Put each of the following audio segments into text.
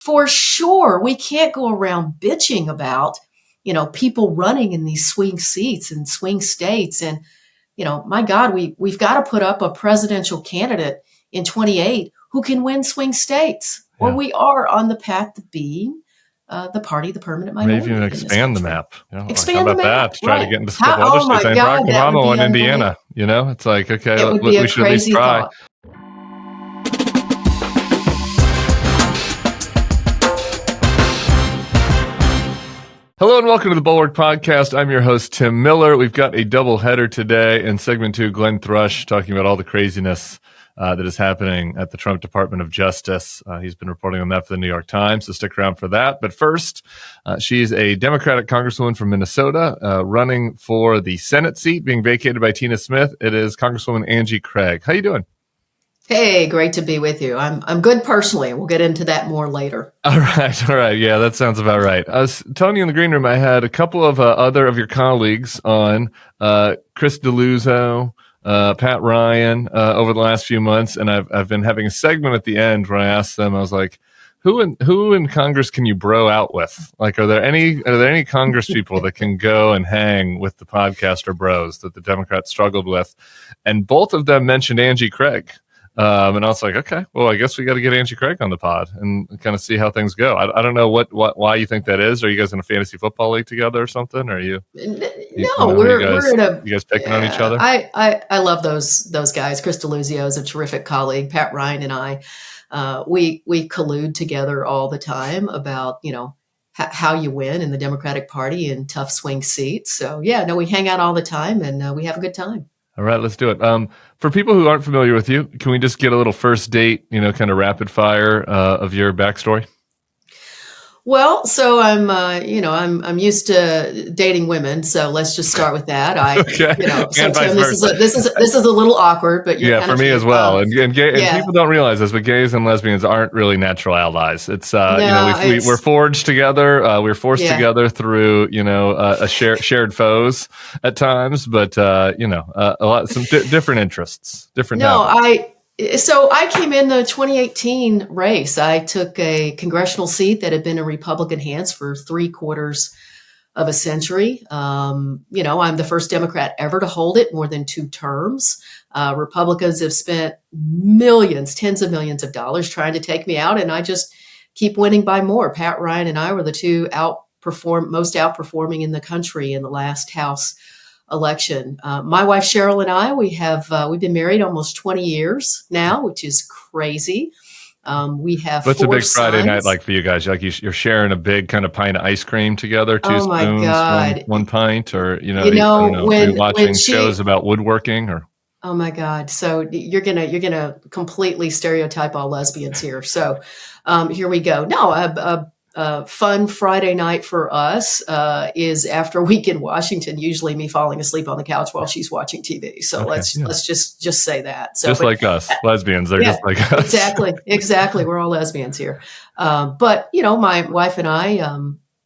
For sure. We can't go around bitching about, people running in these swing seats and swing states. And, my God, we've got to put up a presidential candidate in 28 who can win swing states, or we are on the path to being the party, the permanent minority. Maybe even expand the map. Expand how about the map. that? Try to get into a couple other states. I mean, Barack Obama won Indiana. It's like, okay, we should at least try. Thought. Hello and welcome to the Bulwark Podcast. I'm your host, Tim Miller. We've got a double header today. In segment 2, Glenn Thrush talking about all the craziness that is happening at the Trump Department of Justice. He's been reporting on that for the New York Times, so stick around for that. But first, she's a Democratic Congresswoman from Minnesota running for the Senate seat being vacated by Tina Smith. It is Congresswoman Angie Craig. How you doing? Hey, great to be with you. I'm good personally. We'll get into that more later. All right. Yeah, that sounds about right. I was telling you in the green room, I had a couple of other of your colleagues on, Chris D'Aluzzo, Pat Ryan, over the last few months, and I've been having a segment at the end where I asked them, I was like, who in Congress can you bro out with? Like, are there any Congress people that can go and hang with the podcaster bros that the Democrats struggled with? And both of them mentioned Angie Craig. And I was like, okay, well, I guess we got to get Angie Craig on the pod and kind of see how things go. I don't know why you think that is. Are you guys in a fantasy football league together or something? Or are you? No, we're in a. You guys picking on each other? I love those guys. Chris D'Aluzzo is a terrific colleague. Pat Ryan and I, we collude together all the time about how you win in the Democratic Party in tough swing seats. So we hang out all the time and we have a good time. All right, let's do it. For people who aren't familiar with you, can we just get a little first date, kind of rapid fire of your backstory? Well, so I'm used to dating women, so let's just start with that. Okay. So Tim, this is a little awkward, but you're for me as well. And people don't realize this, but gays and lesbians aren't really natural allies. It's we're forged together. We're forced together through shared foes at times, but different interests, different. So I came in the 2018 race. I took a congressional seat that had been in Republican hands for 3/4 of a century. I'm the first Democrat ever to hold it more than 2 terms. Republicans have spent millions, tens of millions of dollars trying to take me out, and I just keep winning by more. Pat Ryan and I were the two most outperforming in the country in the last House election. My wife Cheryl and I, we've been married almost 20 years now, which is crazy. We have What's 4 a big sons. Friday night like for you guys? Like you're sharing a big kind of pint of ice cream together, 2 spoons, my God. One pint, or when you're watching shows about woodworking, or oh my God! So you're gonna completely stereotype all lesbians here. So here we go. No, fun Friday night for us is after a week in Washington, usually me falling asleep on the couch while she's watching TV. So let's just say that. So, like us, lesbians, they're just like us. Exactly. We're all lesbians here. But my wife and I,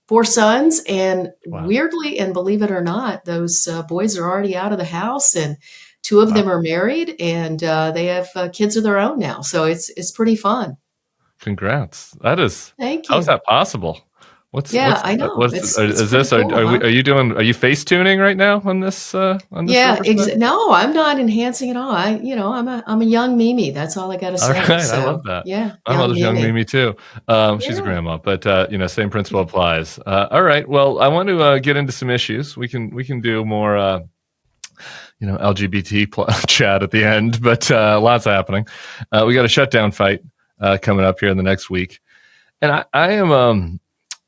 4 sons, and weirdly, and believe it or not, those boys are already out of the house, and 2 of them are married, and they have kids of their own now. So it's pretty fun. Congrats! That is. Thank you. How is that possible? I know. Are you face tuning right now on this? No, I'm not enhancing at all. I'm a young Mimi. That's all I got to say. All right, so, I love that. Yeah, I love young Mimi too. She's a grandma, but same principle applies. All right. Well, I want to get into some issues. We can do more. LGBT chat at the end, but lots happening. We got a shutdown fight coming up here in the next week. And I am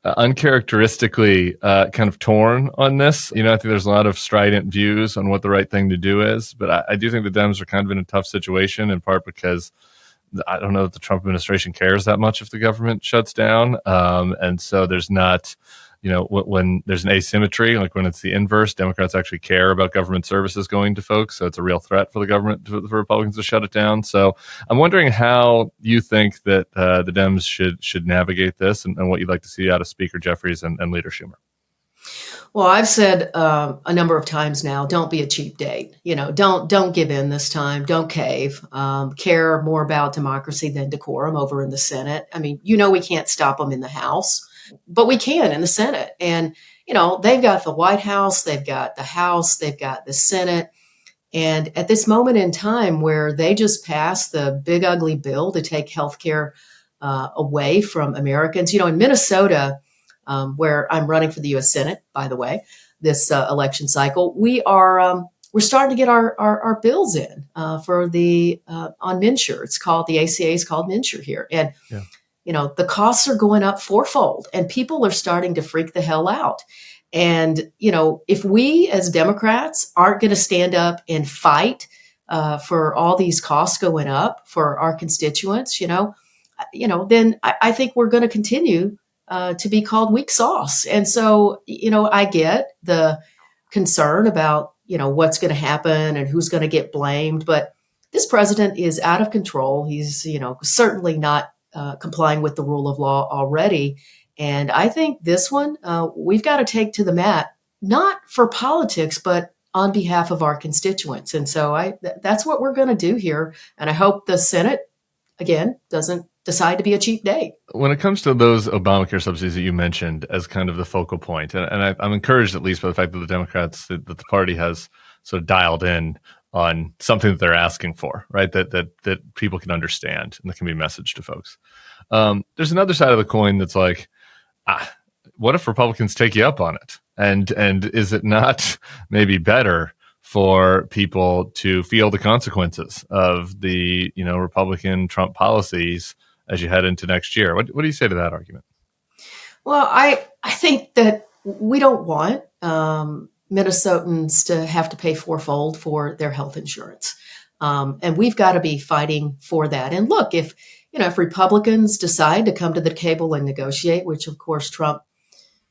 uncharacteristically kind of torn on this. I think there's a lot of strident views on what the right thing to do is, but I do think the Dems are kind of in a tough situation, in part because I don't know that the Trump administration cares that much if the government shuts down. And so there's not, when there's an asymmetry, like when it's the inverse, Democrats actually care about government services going to folks. So it's a real threat for the government, for Republicans to shut it down. So I'm wondering how you think that the Dems should navigate this, and what you'd like to see out of Speaker Jeffries and Leader Schumer. Well, I've said a number of times now, don't be a cheap date. Don't give in this time. Don't cave. Care more about democracy than decorum over in the Senate. I mean, we can't stop them in the House, but we can in the Senate. And they've got the White House, they've got the House, they've got the Senate. And at this moment in time where they just passed the big ugly bill to take healthcare away from Americans, in Minnesota, where I'm running for the U.S. Senate, by the way, this election cycle, we're starting to get our bills in for the on MNsure. It's called the ACA is called MNsure here, and Yeah. the costs are going up fourfold, and people are starting to freak the hell out. And if we as Democrats aren't going to stand up and fight for all these costs going up for our constituents, then I think we're going to continue to be called weak sauce. And so, I get the concern about, what's going to happen and who's going to get blamed. But this president is out of control. He's, certainly not complying with the rule of law already. And I think this one, we've got to take to the mat, not for politics, but on behalf of our constituents. And so that's what we're going to do here. And I hope the Senate, again, doesn't decide to be a cheap date. When it comes to those Obamacare subsidies that you mentioned as kind of the focal point, and I'm encouraged at least by the fact that the Democrats, that the party has sort of dialed in on something that they're asking for, right? That people can understand and that can be messaged to folks. There's another side of the coin that's like, what if Republicans take you up on it? And is it not maybe better for people to feel the consequences of the Republican Trump policies as you head into next year? What do you say to that argument? Well, I think that we don't want Minnesotans to have to pay fourfold for their health insurance. And we've got to be fighting for that. And look, if Republicans decide to come to the table and negotiate, which of course Trump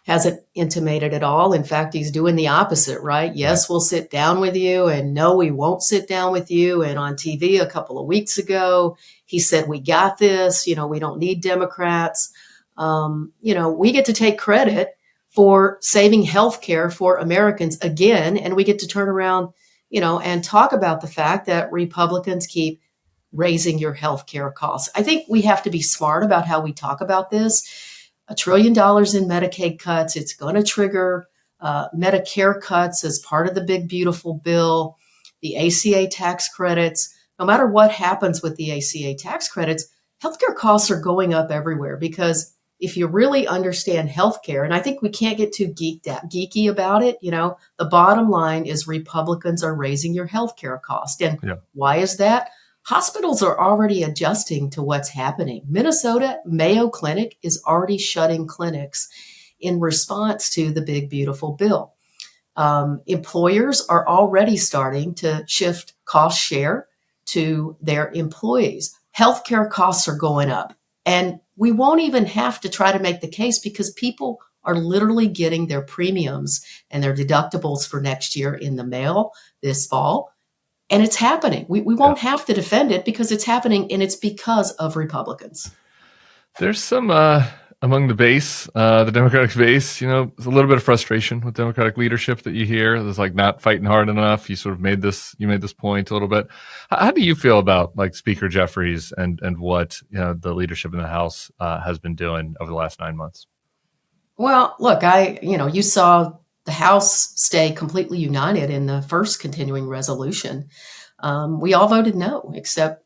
hasn't intimated at all. In fact, he's doing the opposite, right? Yes, we'll sit down with you, and no, we won't sit down with you. And on TV a couple of weeks ago, he said, we got this, we don't need Democrats. We get to take credit for saving health care for Americans again. And we get to turn around, and talk about the fact that Republicans keep raising your health care costs. I think we have to be smart about how we talk about this. $1 trillion in Medicaid cuts. It's going to trigger Medicare cuts as part of the big, beautiful bill, the ACA tax credits. No matter what happens with the ACA tax credits, healthcare costs are going up everywhere because if you really understand healthcare, and I think we can't get too geeky about it, the bottom line is Republicans are raising your healthcare cost. And why is that? Hospitals are already adjusting to what's happening. Minnesota Mayo Clinic is already shutting clinics in response to the big, beautiful bill. Employers are already starting to shift cost share to their employees. Healthcare costs are going up. And we won't even have to try to make the case because people are literally getting their premiums and their deductibles for next year in the mail this fall. And it's happening. We won't have to defend it because it's happening, and it's because of Republicans. There's some among the base, the Democratic base, there's a little bit of frustration with Democratic leadership that you hear. There's like not fighting hard enough. You made this point a little bit. How do you feel about like Speaker Jeffries and what the leadership in the House has been doing over the last 9 months? Well, look, you saw the House stay completely united in the first continuing resolution. We all voted no, except,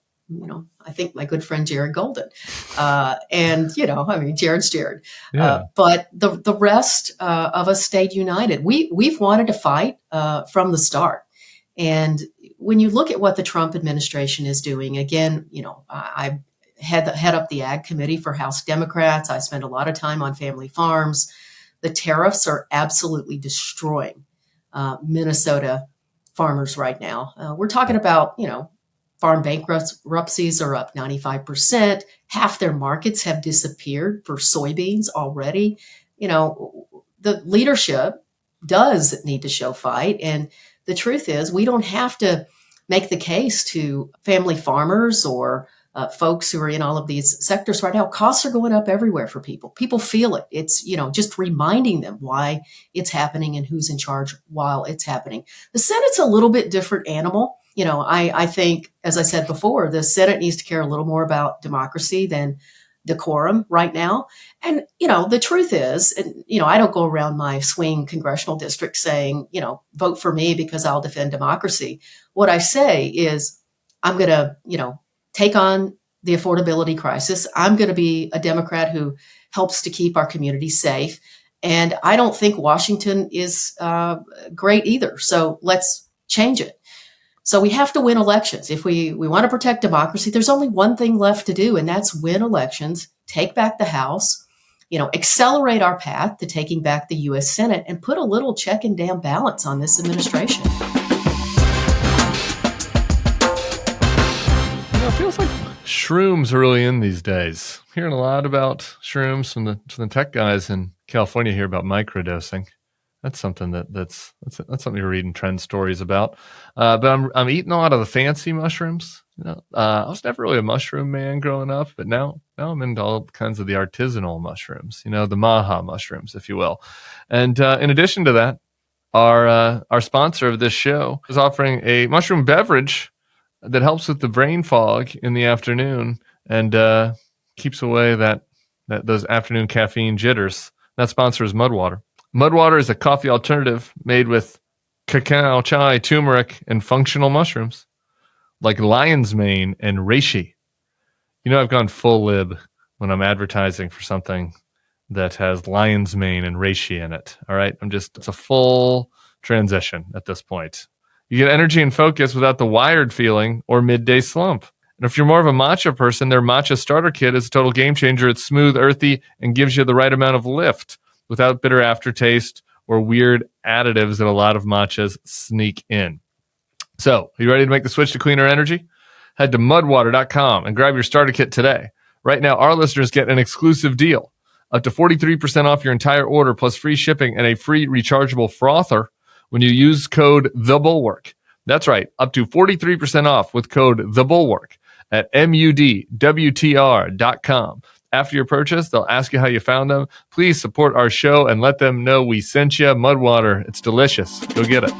I think my good friend Jared Golden. Jared's Jared. Yeah. But the rest of us stayed united. We've wanted to fight from the start. And when you look at what the Trump administration is doing, again, I head up the Ag Committee for House Democrats. I spend a lot of time on family farms. The tariffs are absolutely destroying Minnesota farmers right now. We're talking about, farm bankruptcies are up 95%. Half their markets have disappeared for soybeans already. The leadership does need to show fight. And the truth is, we don't have to make the case to family farmers or folks who are in all of these sectors right now, costs are going up everywhere for people. People feel it. It's, just reminding them why it's happening and who's in charge while it's happening. The Senate's a little bit different animal. I think, as I said before, the Senate needs to care a little more about democracy than decorum right now. And, the truth is, and, I don't go around my swing congressional district saying, vote for me because I'll defend democracy. What I say is I'm going to, take on the affordability crisis. I'm going to be a Democrat who helps to keep our community safe. And I don't think Washington is great either. So let's change it. So we have to win elections. If we want to protect democracy, there's only one thing left to do, and that's win elections, take back the House, accelerate our path to taking back the U.S. Senate, and put a little check and damn balance on this administration. It feels like shrooms are really in these days. Hearing a lot about shrooms from the tech guys in California here about microdosing. That's something that's something you're reading trend stories about. But I'm eating a lot of the fancy mushrooms. I was never really a mushroom man growing up, but now I'm into all kinds of the artisanal mushrooms. The MAHA mushrooms, if you will. And in addition to that, our sponsor of this show is offering a mushroom beverage that helps with the brain fog in the afternoon and keeps away those afternoon caffeine jitters. That sponsor is Mudwater. Mudwater is a coffee alternative made with cacao, chai, turmeric, and functional mushrooms like lion's mane and reishi. I've gone full lib when I'm advertising for something that has lion's mane and reishi in it. All right. It's a full transition at this point. You get energy and focus without the wired feeling or midday slump. And if you're more of a matcha person, their matcha starter kit is a total game changer. It's smooth, earthy, and gives you the right amount of lift without bitter aftertaste or weird additives that a lot of matchas sneak in. So, are you ready to make the switch to cleaner energy? Head to mudwater.com and grab your starter kit today. Right now, our listeners get an exclusive deal. Up to 43% off your entire order plus free shipping and a free rechargeable frother when you use code THEBulwark. That's right, up to 43% off with code THEBulwark at mudwtr.com. After your purchase, they'll ask you how you found them. Please support our show and let them know we sent you. Mudwater, it's delicious. Go get it.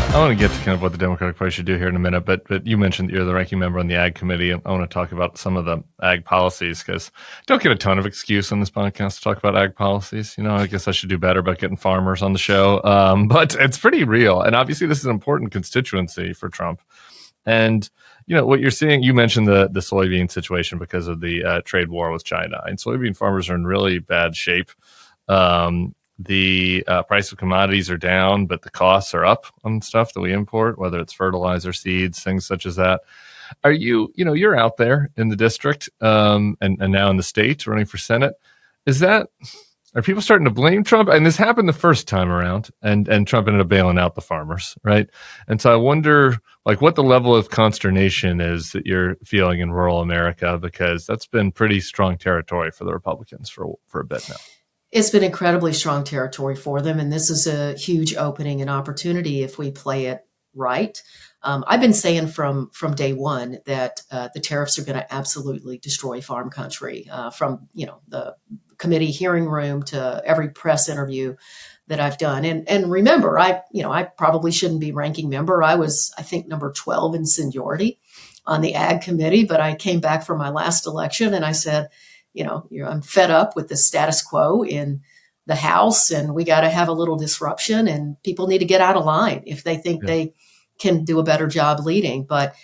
I want to get to kind of what the Democratic Party should do here in a minute, but you mentioned that you're the ranking member on the Ag Committee, and I want to talk about some of the ag policies because I don't get a ton of excuse on this podcast to talk about ag policies. I guess I should do better about getting farmers on the show, but it's pretty real, and obviously this is an important constituency for Trump. And what you're seeing, you mentioned the soybean situation because of the trade war with China, and soybean farmers are in really bad shape. The price of commodities are down, but the costs are up on stuff that we import, whether it's fertilizer, seeds, things such as that. Are you're out there in the district and now in the state running for Senate. Are people starting to blame Trump? And this happened the first time around, and Trump ended up bailing out the farmers, right? And so I wonder, what the level of consternation is that you're feeling in rural America, because that's been pretty strong territory for the Republicans for a bit now. It's been incredibly strong territory for them, and this is a huge opening and opportunity if we play it right. I've been saying from day one that the tariffs are going to absolutely destroy farm country, from the committee hearing room to every press interview that I've done. And remember, I probably shouldn't be ranking member. I was, I think, number 12 in seniority on the Ag Committee, but I came back from my last election and I said, I'm fed up with the status quo in the House, and we got to have a little disruption, and people need to get out of line if they think they can do a better job leading. But,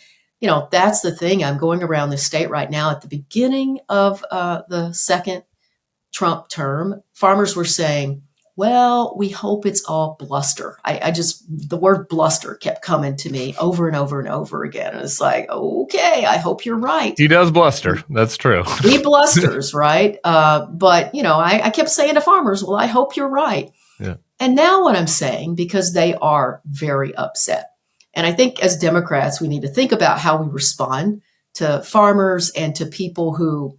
that's the thing. I'm going around the state right now at the beginning of the second Trump term. Farmers were saying, well, we hope it's all bluster. The word bluster kept coming to me over and over and over again. And it's like, okay, I hope you're right. He does bluster. That's true. He blusters, right? But, I kept saying to farmers, well, I hope you're right. Yeah. And now what I'm saying, because they are very upset. And I think as Democrats, we need to think about how we respond to farmers and to people who,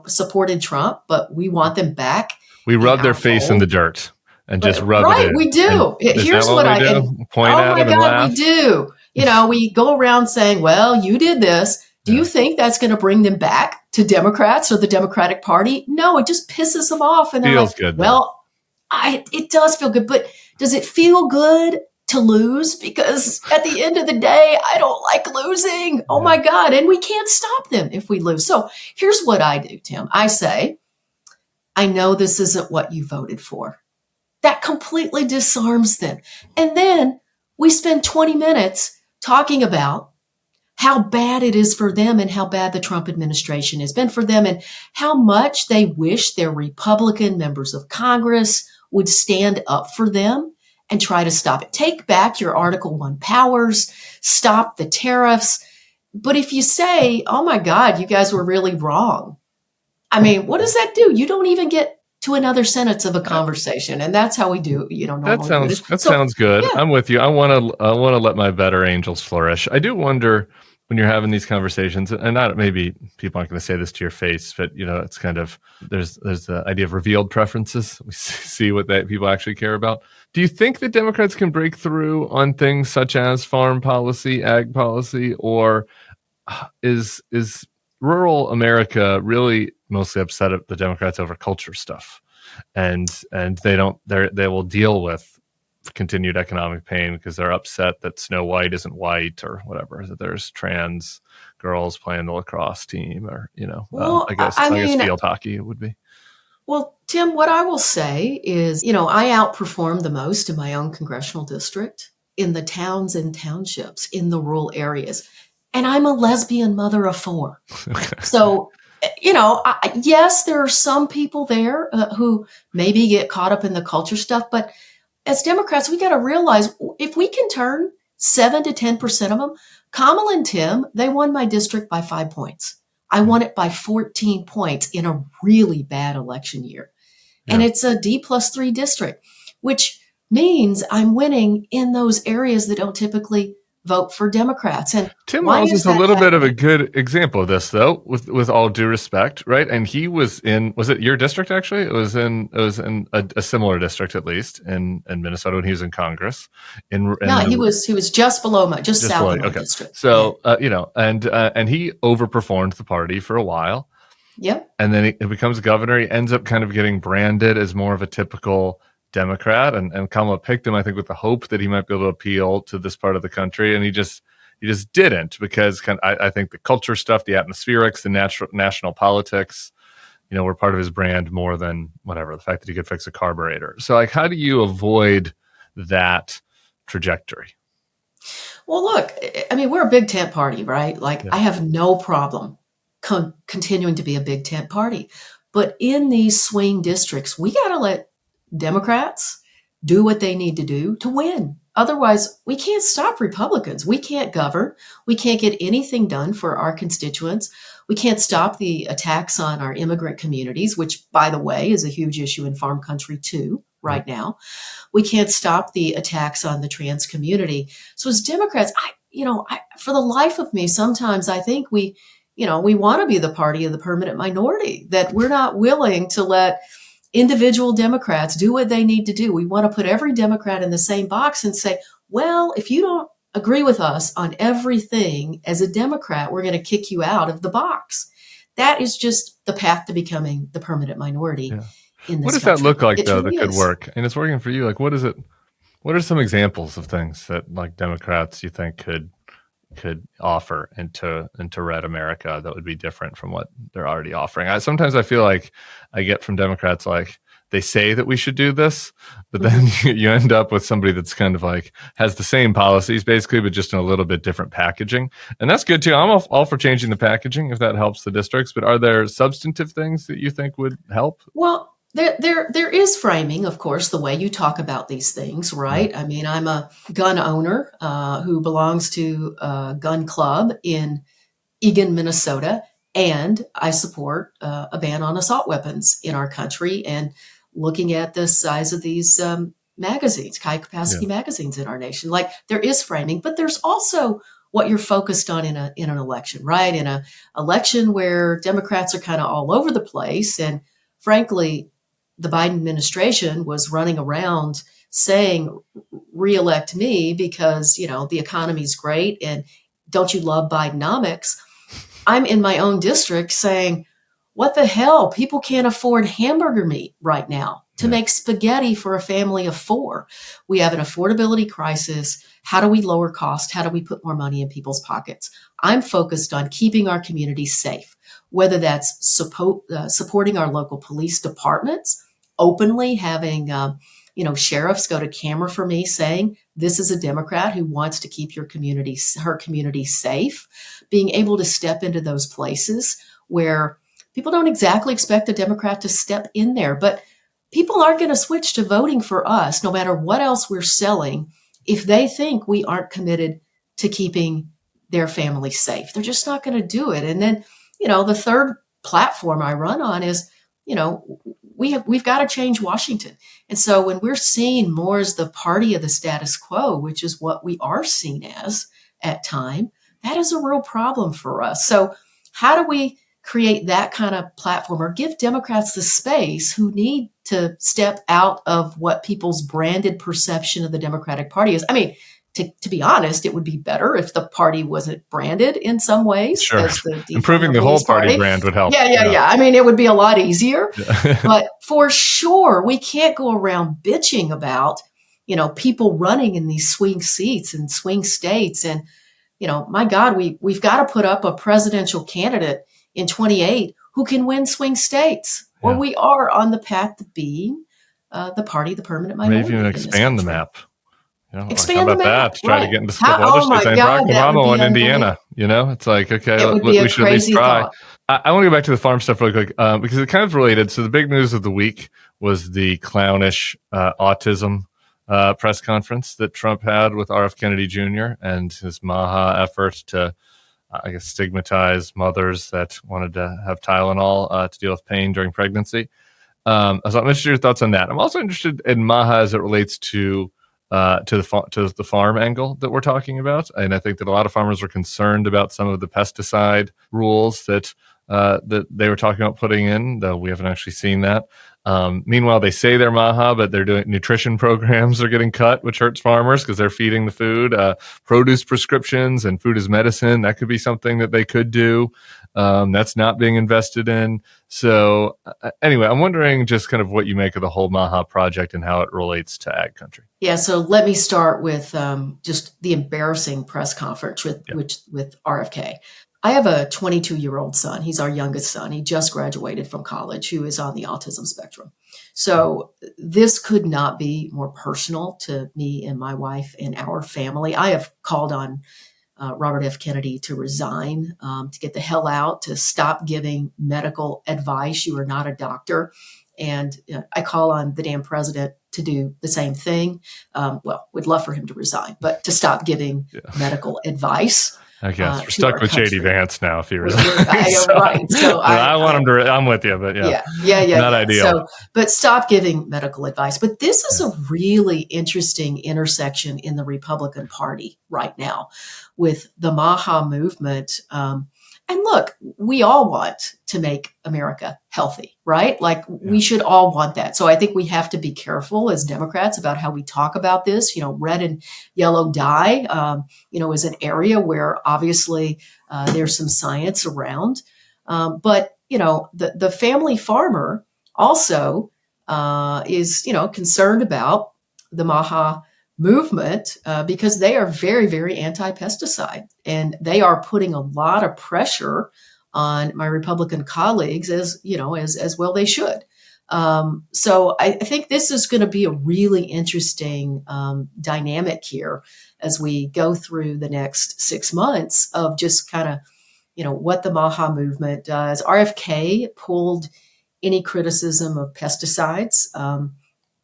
supported Trump, but we want them back. We rub their face in the dirt and just rub it in. Right, we do. Here's what I do. Point at him and laugh. We do. We go around saying, well, you did this. Do you think that's going to bring them back to Democrats or the Democratic Party? No, it just pisses them off. And they're Feels like, good, though. well, it does feel good, but does it feel good to lose? Because at the end of the day, I don't like losing. Oh my God. And we can't stop them if we lose. So here's what I do, Tim. I say, I know this isn't what you voted for. That completely disarms them. And then we spend 20 minutes talking about how bad it is for them and how bad the Trump administration has been for them and how much they wish their Republican members of Congress would stand up for them and try to stop it. Take back your Article 1 powers, stop the tariffs. But if you say, oh my God, you guys were really wrong, I mean, what does that do? You don't even get to another sentence of a conversation, and that's how we do. That sounds good. Yeah. I'm with you. I want to let my better angels flourish. I do wonder when you're having these conversations, and not maybe people aren't going to say this to your face, but it's kind of there's the idea of revealed preferences. We see what people actually care about. Do you think that Democrats can break through on things such as farm policy, ag policy, or is rural America really mostly upset at the Democrats over culture stuff, and they will deal with continued economic pain because they're upset that Snow White isn't white or whatever, that there's trans girls playing the lacrosse team, or I guess field hockey would be. Well, Tim, what I will say is, I outperformed the most in my own congressional district, in the towns and townships, in the rural areas. And I'm a lesbian mother of 4. Okay. So, yes, there are some people there who maybe get caught up in the culture stuff. But as Democrats, we got to realize if we can turn 7 to 10% of them, Kamala and Tim, they won my district by 5 points. I won it by 14 points in a really bad election year. Yeah. And it's a D+3 district, which means I'm winning in those areas that don't typically vote for Democrats. And Tim Walz is a little bit of a good example of this, though, with all due respect, right? And he was it your district, actually? It was in a similar district, at least, in Minnesota when he was in Congress. He was just below just south of my district. So, and he overperformed the party for a while. Yep. And then he becomes governor. He ends up kind of getting branded as more of a typical Democrat, and Kamala picked him, I think, with the hope that he might be able to appeal to this part of the country, and he just didn't, because I think the culture stuff, the atmospherics, the national politics, were part of his brand more than whatever, the fact that he could fix a carburetor. So, how do you avoid that trajectory? Well, look, I mean, we're a big tent party, right? I have no problem continuing to be a big tent party, but in these swing districts, we got to let Democrats do what they need to do to win. Otherwise, we can't stop Republicans. We can't govern. We can't get anything done for our constituents. We can't stop the attacks on our immigrant communities, which, by the way, is a huge issue in farm country too right now. We can't stop the attacks on the trans community. So as Democrats, for the life of me, sometimes I think we want to be the party of the permanent minority, that we're not willing to let individual Democrats do what they need to do. We want to put every Democrat in the same box and say, well, if you don't agree with us on everything as a Democrat, we're going to kick you out of the box. That is just the path to becoming the permanent minority in this What does country. That look like, though, that could work? And it's working for you. What is it? What are some examples of things that Democrats you think could offer into red America that would be different from what they're already offering? Sometimes I feel like I get from Democrats, they say that we should do this, but then you end up with somebody that's kind of has the same policies basically, but just in a little bit different packaging. And that's good too. I'm all for changing the packaging if that helps the districts, but are there substantive things that you think would help? Well, there is framing, of course, the way you talk about these things, right? I mean, I'm a gun owner who belongs to a gun club in Eagan, Minnesota, and I support a ban on assault weapons in our country, and looking at the size of these magazines, high capacity magazines in our nation. There is framing, but there's also what you're focused on in an election, right? In an election where Democrats are kind of all over the place, and frankly, the Biden administration was running around saying, reelect me because, the economy's great and don't you love Bidenomics? I'm in my own district saying, what the hell? People can't afford hamburger meat right now to make spaghetti for a family of 4. We have an affordability crisis. How do we lower cost? How do we put more money in people's pockets? I'm focused on keeping our communities safe, whether that's supporting our local police departments, openly having sheriffs go to camera for me saying, this is a Democrat who wants to keep her community safe, being able to step into those places where people don't exactly expect a Democrat to step in there, but people aren't going to switch to voting for us, no matter what else we're selling, if they think we aren't committed to keeping their family safe. They're just not going to do it. And then, the third platform I run on is, we've got to change Washington. And so when we're seen more as the party of the status quo, which is what we are seen as at time, that is a real problem for us. So how do we create that kind of platform or give Democrats the space who need to step out of what people's branded perception of the Democratic Party is? I mean, to be honest, it would be better if the party wasn't branded in some ways. Sure. Improving the whole party brand would help. Yeah. I mean, it would be a lot easier. Yeah. But for sure, we can't go around bitching about, people running in these swing seats and swing states. And, my God, we've got to put up a presidential candidate in 28 who can win swing states, or we are on the path to being the party, the permanent minority. Maybe even expand the map. Expand how about the map, that? Try to get into stuff. Barack Obama in Indiana. It's like, okay, we should at least try. I want to go back to the farm stuff real quick because it's kind of related. So the big news of the week was the clownish autism press conference that Trump had with RF Kennedy Jr. and his MAHA effort to, stigmatize mothers that wanted to have Tylenol to deal with pain during pregnancy. So I'm interested in your thoughts on that. I'm also interested in MAHA as it relates to the farm angle that we're talking about, and I think that a lot of farmers are concerned about some of the pesticide rules that they were talking about putting in, though we haven't actually seen that. Meanwhile, they say they're MAHA, but they're doing nutrition programs are getting cut, which hurts farmers because they're feeding the food. Produce prescriptions and food as medicine, that could be something that they could do. That's not being invested in. So anyway, I'm wondering just kind of what you make of the whole MAHA project and how it relates to ag country. Yeah, so let me start with just the embarrassing press conference with RFK. I have a 22-year-old son. He's our youngest son. He just graduated from college, who is on the autism spectrum. So this could not be more personal to me and my wife and our family. I have called on Robert F. Kennedy to resign, to get the hell out, to stop giving medical advice. You are not a doctor. And I call on the damn president to do the same thing. We'd love for him to resign, but to stop giving medical advice. I guess we're stuck with J.D. Vance now, if you realize. Right. So I want him to. I'm with you, but not ideal. So, but stop giving medical advice. But this is a really interesting intersection in the Republican Party right now, with the MAHA movement. And look, we all want to make America healthy, right? Like we should all want that. So I think we have to be careful as Democrats about how we talk about this. Red and yellow dye, is an area where obviously there's some science around. But the family farmer also is, concerned about the MAHA movement because they are very, very anti-pesticide, and they are putting a lot of pressure on my Republican colleagues, as well they should. So I think this is going to be a really interesting dynamic here as we go through the next 6 months of just kind of, what the MAHA movement does. RFK pulled any criticism of pesticides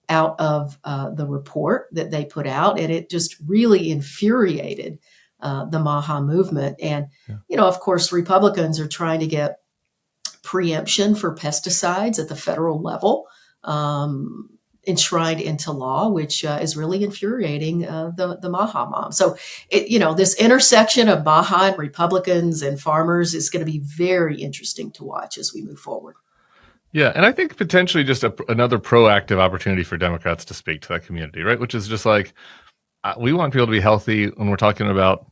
out of the report that they put out, and it just really infuriated the MAHA movement. And, of course, Republicans are trying to get preemption for pesticides at the federal level enshrined into law, which is really infuriating the MAHA mom. So, this intersection of MAHA and Republicans and farmers is going to be very interesting to watch as we move forward. Yeah, and I think potentially just another proactive opportunity for Democrats to speak to that community, right? Which is just like, we want people to be healthy when we're talking about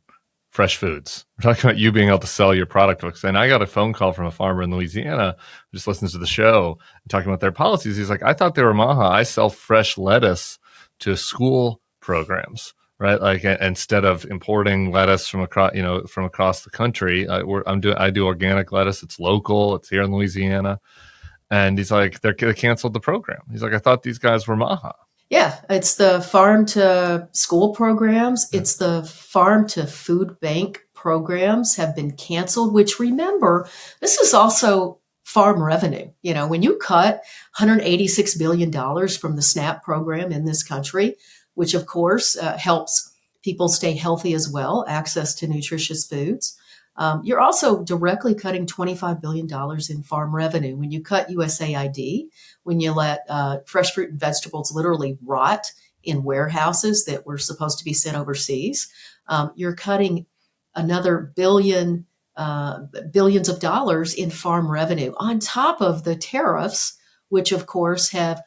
fresh foods. We're talking about you being able to sell your product. And I got a phone call from a farmer in Louisiana who just listens to the show and talking about their policies. He's like, I thought they were MAHA. I sell fresh lettuce to school programs, right? Like, instead of importing lettuce from across the country, I do organic lettuce. It's local. It's here in Louisiana. And he's like, they canceled the program. He's like, I thought these guys were MAHA. Yeah, it's the farm to school programs. It's the farm to food bank programs have been canceled, which, remember, this is also farm revenue. When you cut $186 billion from the SNAP program in this country, which of course helps people stay healthy as well, access to nutritious foods. You're also directly cutting $25 billion in farm revenue. When you cut USAID, when you let fresh fruit and vegetables literally rot in warehouses that were supposed to be sent overseas, you're cutting another billions of dollars in farm revenue on top of the tariffs, which of course have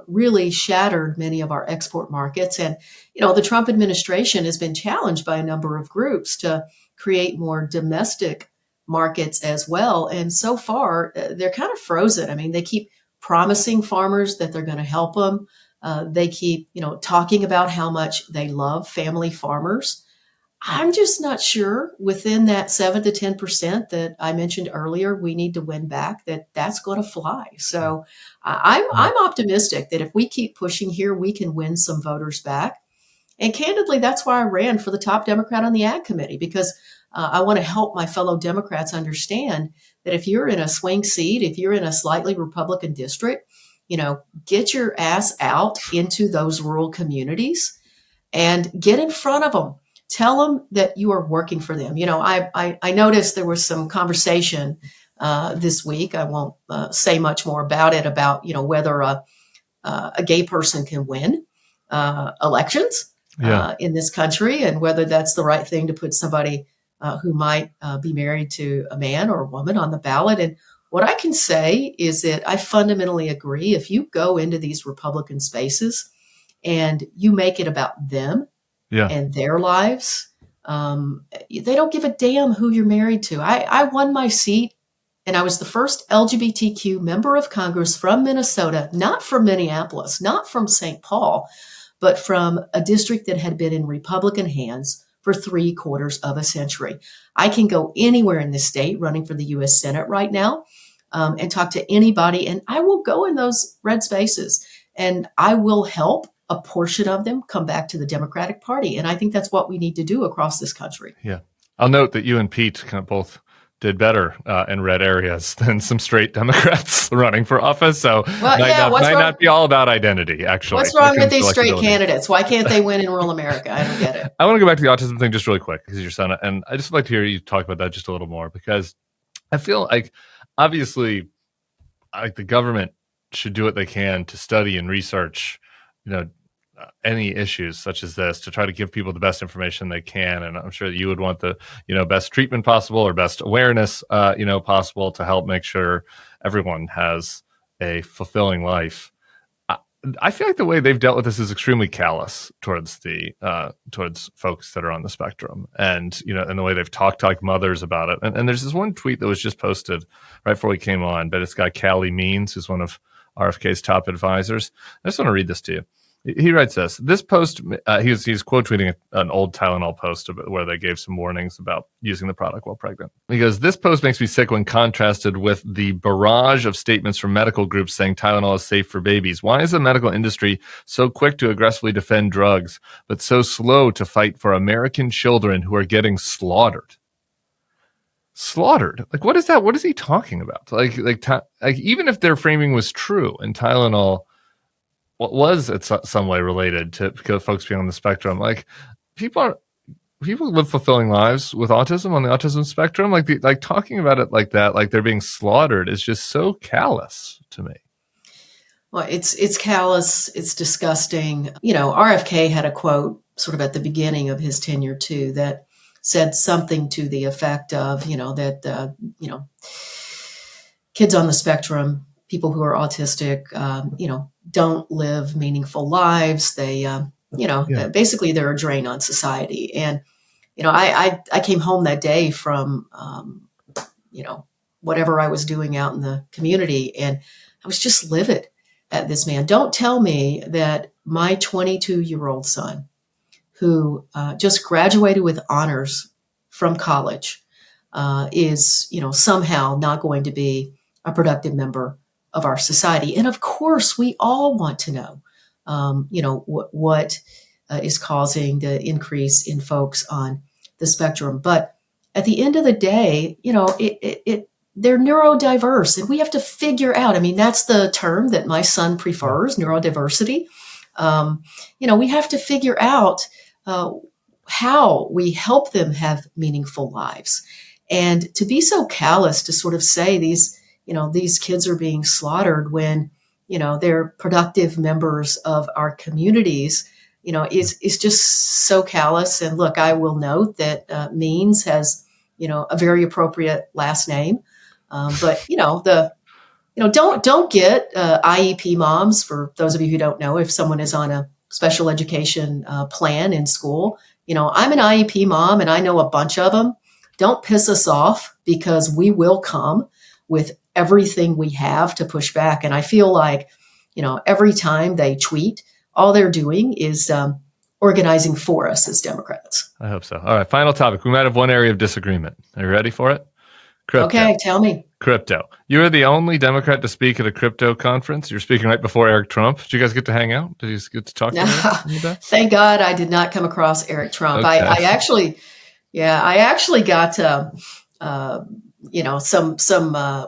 really shattered many of our export markets. And, the Trump administration has been challenged by a number of groups to create more domestic markets as well. And so far, they're kind of frozen. I mean, they keep promising farmers that they're going to help them. They keep, talking about how much they love family farmers. I'm just not sure within that 7 to 10% that I mentioned earlier, we need to win back, that's going to fly. So I'm optimistic that if we keep pushing here, we can win some voters back. And candidly, that's why I ran for the top Democrat on the Ag Committee, because I want to help my fellow Democrats understand that if you're in a swing seat, if you're in a slightly Republican district, get your ass out into those rural communities and get in front of them. Tell them that you are working for them. I noticed there was some conversation this week. I won't say much more about it, about, whether a gay person can win elections in this country, and whether that's the right thing to put somebody who might be married to a man or a woman on the ballot. And what I can say is that I fundamentally agree. If you go into these Republican spaces and you make it about them and their lives, they don't give a damn who you're married to. I won my seat, and I was the first LGBTQ member of Congress from Minnesota, not from Minneapolis, not from St. Paul, but from a district that had been in Republican hands for 3/4 of a century. I can go anywhere in this state running for the U.S. Senate right now and talk to anybody, and I will go in those red spaces, and I will help a portion of them come back to the Democratic Party. And I think that's what we need to do across this country. Yeah. I'll note that you and Pete kind of both did better in red areas than some straight Democrats running for office. So might not be all about identity, actually. What's wrong with these straight candidates? Why can't they win in rural America? I don't get it. I want to go back to the autism thing just really quick, because your son, and I just would like to hear you talk about that just a little more, because I feel like, obviously, like, the government should do what they can to study and research, any issues such as this, to try to give people the best information they can. And I'm sure that you would want the, best treatment possible, or best awareness, possible, to help make sure everyone has a fulfilling life. I feel like the way they've dealt with this is extremely callous towards folks that are on the spectrum, and and the way they've talked to like mothers about it. And there's this one tweet that was just posted right before we came on, but it's got Callie Means, who's one of RFK's top advisors. I just want to read this to you. He writes this post, he's quote tweeting an old Tylenol post where they gave some warnings about using the product while pregnant. He goes, "This post makes me sick when contrasted with the barrage of statements from medical groups saying Tylenol is safe for babies. Why is the medical industry so quick to aggressively defend drugs, but so slow to fight for American children who are getting slaughtered?" Slaughtered? Like, what is that? What is he talking about? Like even if their framing was true and Tylenol was in some way related to folks being on the spectrum, like, people live fulfilling lives with autism on the autism spectrum. Like talking about it like that, like they're being slaughtered, is just so callous to me. Well, it's callous. It's disgusting. RFK had a quote sort of at the beginning of his tenure too, that said something to the effect of, that kids on the spectrum people who are autistic, don't live meaningful lives. They, basically they're a drain on society. And, I came home that day from, whatever I was doing out in the community, and I was just livid at this man. Don't tell me that my 22-year-old son, who just graduated with honors from college, is, somehow not going to be a productive member of our society. And of course, we all want to know, what is causing the increase in folks on the spectrum. But at the end of the day, they're neurodiverse, and we have to figure out. I mean, that's the term that my son prefers, neurodiversity. We have to figure out how we help them have meaningful lives. And to be so callous to sort of say these kids are being slaughtered when, they're productive members of our communities, is just so callous. And look, I will note that Means has, a very appropriate last name. But don't get IEP moms. For those of you who don't know, if someone is on a special education plan in school, I'm an IEP mom, and I know a bunch of them. Don't piss us off, because we will come with everything we have to push back. And I feel like, every time they tweet, all they're doing is organizing for us as Democrats. I hope so. All right, final topic. We might have one area of disagreement. Are you ready for it? Crypto. Okay, tell me. Crypto. You are the only Democrat to speak at a crypto conference. You're speaking right before Eric Trump. Did you guys get to hang out? Did you get to talk to him? Thank God I did not come across Eric Trump. Okay. I actually got some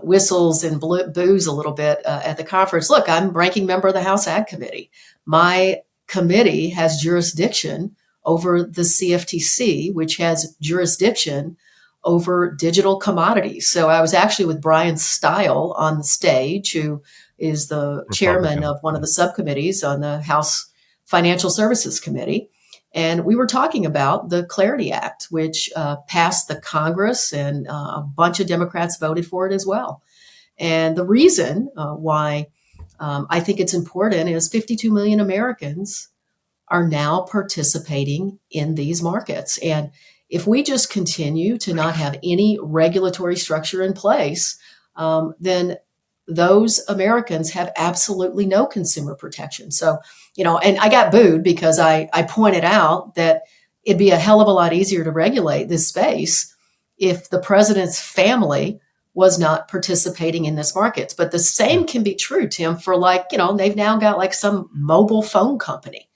whistles and boos a little bit at the conference. Look, I'm ranking member of the House Ag Committee. My committee has jurisdiction over the CFTC, which has jurisdiction over digital commodities. So I was actually with Brian Stile on the stage, who is the chairman of one of the subcommittees on the House Financial Services Committee. And we were talking about the Clarity Act, which passed the Congress, and a bunch of Democrats voted for it as well. And the reason why I think it's important is 52 million Americans are now participating in these markets. And if we just continue to not have any regulatory structure in place, then those Americans have absolutely no consumer protection. So, and I got booed because I pointed out that it'd be a hell of a lot easier to regulate this space if the president's family was not participating in this market. But the same can be true, Tim, for they've now got some mobile phone company.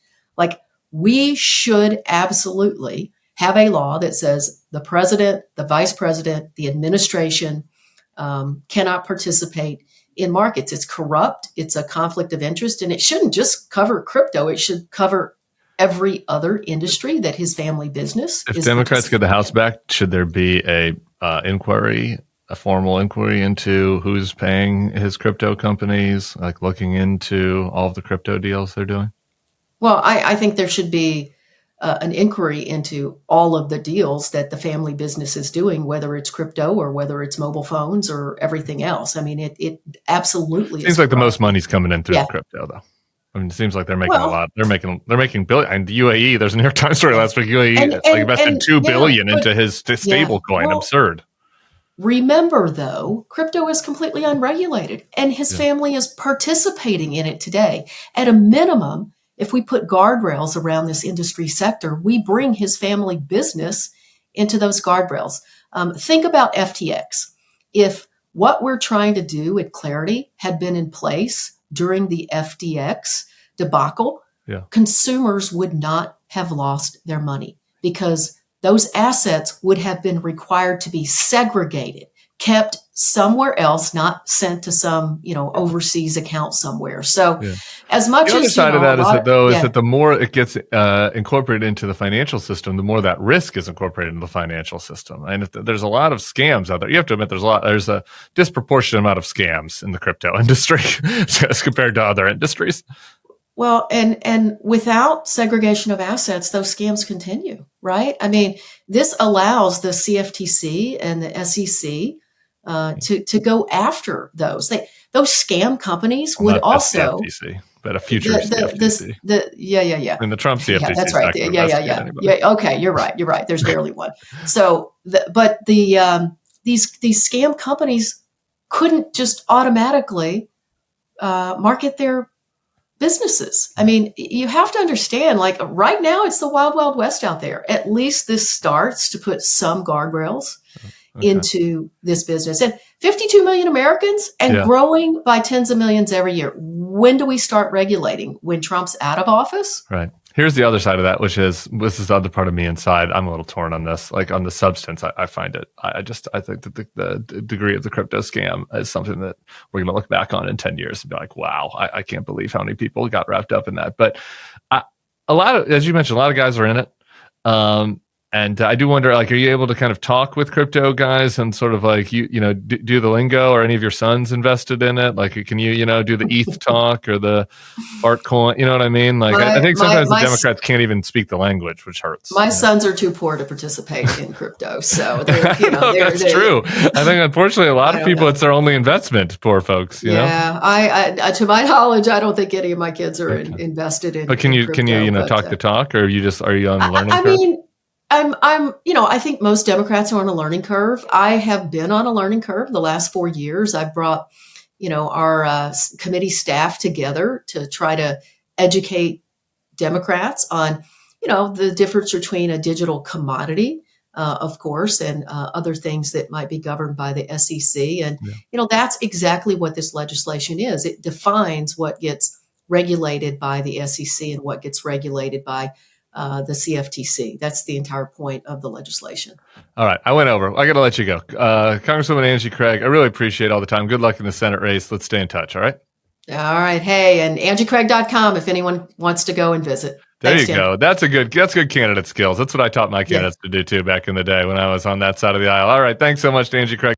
We should absolutely have a law that says the president, the vice president, the administration cannot participate in markets. It's corrupt. It's a conflict of interest, and it shouldn't just cover crypto. It should cover every other industry that his family business. If Democrats get the House back, should there be a formal inquiry into who's paying his crypto companies, looking into all of the crypto deals they're doing? Well, I think there should be an inquiry into all of the deals that the family business is doing, whether it's crypto or whether it's mobile phones or everything else. I mean, it absolutely seems like the most money's coming in through the crypto, though. I mean, it seems like they're making a lot. They're making billion. And the UAE, there's a New York Times story last week. UAE invested $2 billion into his stable coin. Absurd. Remember, though, crypto is completely unregulated, and his family is participating in it today. At a minimum, if we put guardrails around this industry sector, we bring his family business into those guardrails. Think about FTX. If what we're trying to do at Clarity had been in place during the FTX debacle, consumers would not have lost their money, because those assets would have been required to be segregated, kept somewhere else, not sent to some, overseas account somewhere. So as much as the other side of that is that the more it gets incorporated into the financial system, the more that risk is incorporated into the financial system. And there's a lot of scams out there. You have to admit there's a disproportionate amount of scams in the crypto industry as compared to other industries. Well, and without segregation of assets, those scams continue, right? I mean, this allows the CFTC and the SEC to go after those. those scam companies would Not just the also FTC, but a future CFTC. Yeah. And the Trump CFTC Yeah, that's right. is not going to investigate anybody. Yeah. Okay, you're right. There's barely one. So, these scam companies couldn't just automatically market their businesses. I mean, you have to understand, like right now, it's the wild, wild west out there. At least this starts to put some guardrails into this business. And 52 million Americans and growing by tens of millions every year. When do we start regulating? When Trump's out of office? Right. Here's the other side of that, which is, this is the other part of me inside. I'm a little torn on this. Like on the substance, I find it. I think that the degree of the crypto scam is something that we're going to look back on in 10 years and be like, wow, I can't believe how many people got wrapped up in that. But a lot of, as you mentioned, a lot of guys are in it. And I do wonder, like, are you able to kind of talk with crypto guys and sort of like, do the lingo? Or any of your sons invested in it? Like, can you, do the ETH talk or the fart coin? You know what I mean? Like, I think sometimes the Democrats can't even speak the language, which hurts. My sons are too poor to participate in crypto. So, that's true. I think, unfortunately, a lot of people, it's their only investment, poor folks. You know? I to my knowledge, I don't think any of my kids are invested in. But can you talk the talk, or are you on the learning curve? I mean, I think most Democrats are on a learning curve. I have been on a learning curve the last 4 years. I brought, our committee staff together to try to educate Democrats on, the difference between a digital commodity, of course, and other things that might be governed by the SEC. And, that's exactly what this legislation is. It defines what gets regulated by the SEC and what gets regulated by the CFTC. That's the entire point of the legislation. All right. I went over. I got to let you go. Congresswoman Angie Craig, I really appreciate all the time. Good luck in the Senate race. Let's stay in touch. All right. All right. Hey, and AngieCraig.com if anyone wants to go and visit. Thanks, you go. That's good candidate skills. That's what I taught my candidates to do too back in the day when I was on that side of the aisle. All right. Thanks so much to Angie Craig.